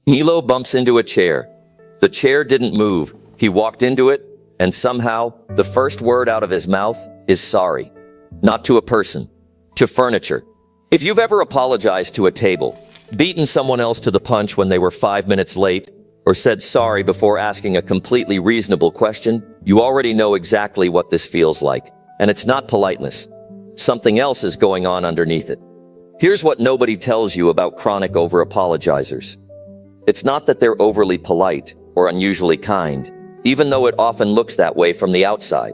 Milo bumps into a chair. The chair didn't move. He walked into it, and somehow, the first word out of his mouth is sorry. Not to a person, to furniture. If you've ever apologized to a table, beaten someone else to the punch when they were 5 minutes late, or said sorry before asking a completely reasonable question, you already know exactly what this feels like. And it's not politeness. Something else is going on underneath it. Here's what nobody tells you about chronic over-apologizers. It's not that they're overly polite or unusually kind, even though it often looks that way from the outside.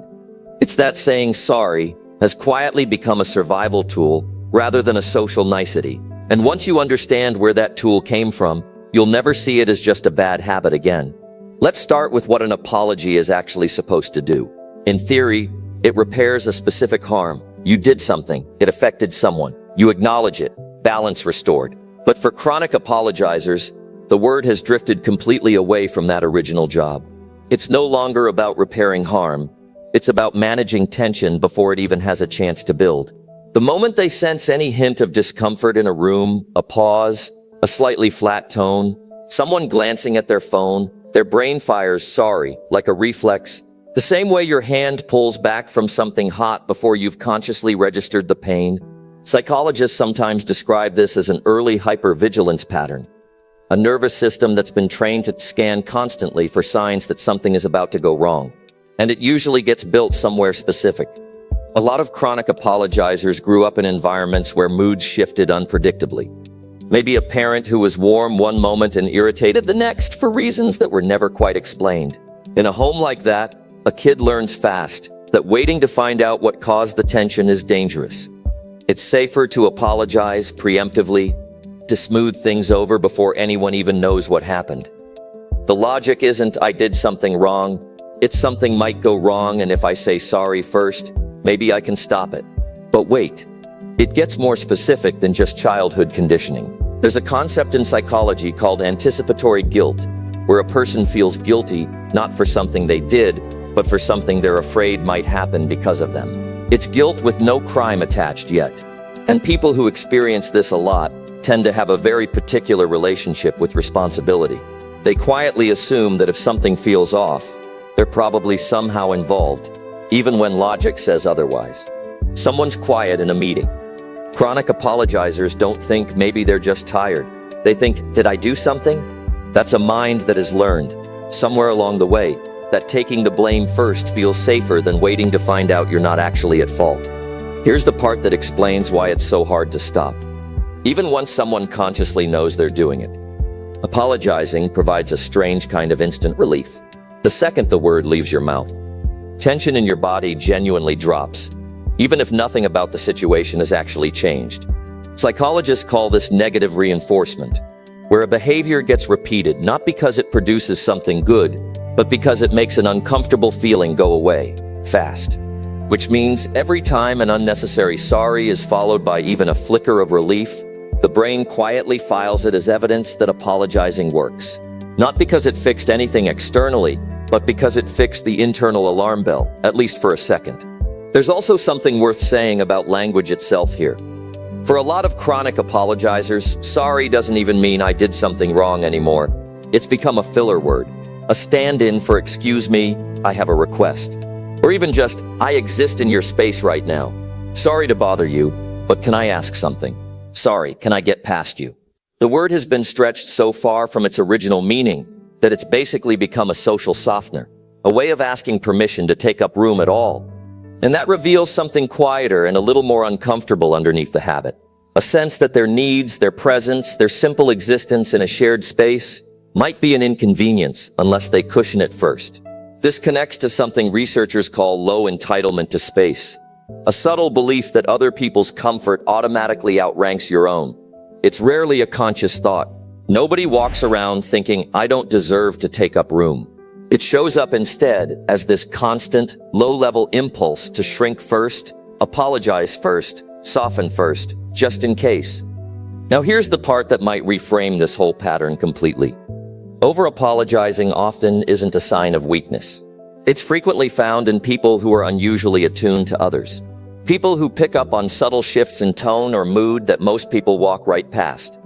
It's that saying sorry has quietly become a survival tool rather than a social nicety. And once you understand where that tool came from, you'll never see it as just a bad habit again. Let's start with what an apology is actually supposed to do. In theory, it repairs a specific harm. You did something, it affected someone. You acknowledge it, balance restored. But for chronic apologizers, the word has drifted completely away from that original job. It's no longer about repairing harm. It's about managing tension before it even has a chance to build. The moment they sense any hint of discomfort in a room, a pause, a slightly flat tone, someone glancing at their phone, their brain fires sorry, like a reflex. The same way your hand pulls back from something hot before you've consciously registered the pain. Psychologists sometimes describe this as an early hypervigilance pattern, a nervous system that's been trained to scan constantly for signs that something is about to go wrong. And it usually gets built somewhere specific. A lot of chronic apologizers grew up in environments where moods shifted unpredictably. Maybe a parent who was warm one moment and irritated the next for reasons that were never quite explained. In a home like that, a kid learns fast that waiting to find out what caused the tension is dangerous. It's safer to apologize preemptively, to smooth things over before anyone even knows what happened. The logic isn't I did something wrong, it's something might go wrong, and if I say sorry first, maybe I can stop it. But wait, it gets more specific than just childhood conditioning. There's a concept in psychology called anticipatory guilt, where a person feels guilty not for something they did, but for something they're afraid might happen because of them. It's guilt with no crime attached yet. And people who experience this a lot tend to have a very particular relationship with responsibility. They quietly assume that if something feels off, they're probably somehow involved, even when logic says otherwise. Someone's quiet in a meeting. Chronic apologizers don't think maybe they're just tired. They think, did I do something? That's a mind that has learned, somewhere along the way, that taking the blame first feels safer than waiting to find out you're not actually at fault. Here's the part that explains why it's so hard to stop. Even once someone consciously knows they're doing it, apologizing provides a strange kind of instant relief. The second the word leaves your mouth, tension in your body genuinely drops, even if nothing about the situation has actually changed. Psychologists call this negative reinforcement, where a behavior gets repeated not because it produces something good, but because it makes an uncomfortable feeling go away, fast. Which means every time an unnecessary sorry is followed by even a flicker of relief, the brain quietly files it as evidence that apologizing works. Not because it fixed anything externally, but because it fixed the internal alarm bell, at least for a second. There's also something worth saying about language itself here. For a lot of chronic apologizers, sorry doesn't even mean I did something wrong anymore. It's become a filler word, a stand-in for excuse me, I have a request. Or even just, I exist in your space right now. Sorry to bother you, but can I ask something? Sorry, can I get past you? The word has been stretched so far from its original meaning that it's basically become a social softener, a way of asking permission to take up room at all. And that reveals something quieter and a little more uncomfortable underneath the habit. A sense that their needs, their presence, their simple existence in a shared space might be an inconvenience unless they cushion it first. This connects to something researchers call low entitlement to space, a subtle belief that other people's comfort automatically outranks your own. It's rarely a conscious thought. Nobody walks around thinking, I don't deserve to take up room. It shows up instead as this constant, low-level impulse to shrink first, apologize first, soften first, just in case. Now here's the part that might reframe this whole pattern completely. Over-apologizing often isn't a sign of weakness. It's frequently found in people who are unusually attuned to others. People who pick up on subtle shifts in tone or mood that most people walk right past.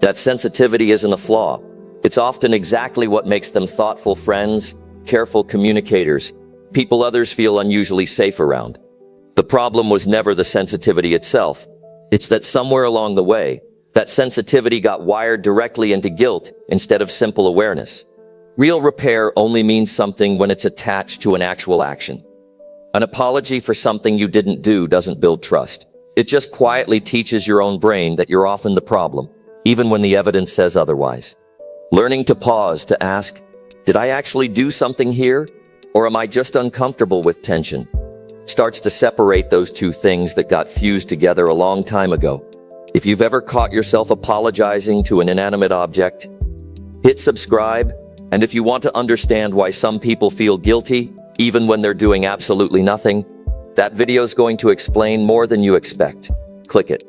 That sensitivity isn't a flaw. It's often exactly what makes them thoughtful friends, careful communicators, people others feel unusually safe around. The problem was never the sensitivity itself. It's that somewhere along the way, that sensitivity got wired directly into guilt instead of simple awareness. Real repair only means something when it's attached to an actual action. An apology for something you didn't do doesn't build trust. It just quietly teaches your own brain that you're often the problem, even when the evidence says otherwise. Learning to pause to ask, did I actually do something here? Or am I just uncomfortable with tension? Starts to separate those two things that got fused together a long time ago. If you've ever caught yourself apologizing to an inanimate object, hit subscribe. And if you want to understand why some people feel guilty, even when they're doing absolutely nothing, that video is going to explain more than you expect. Click it.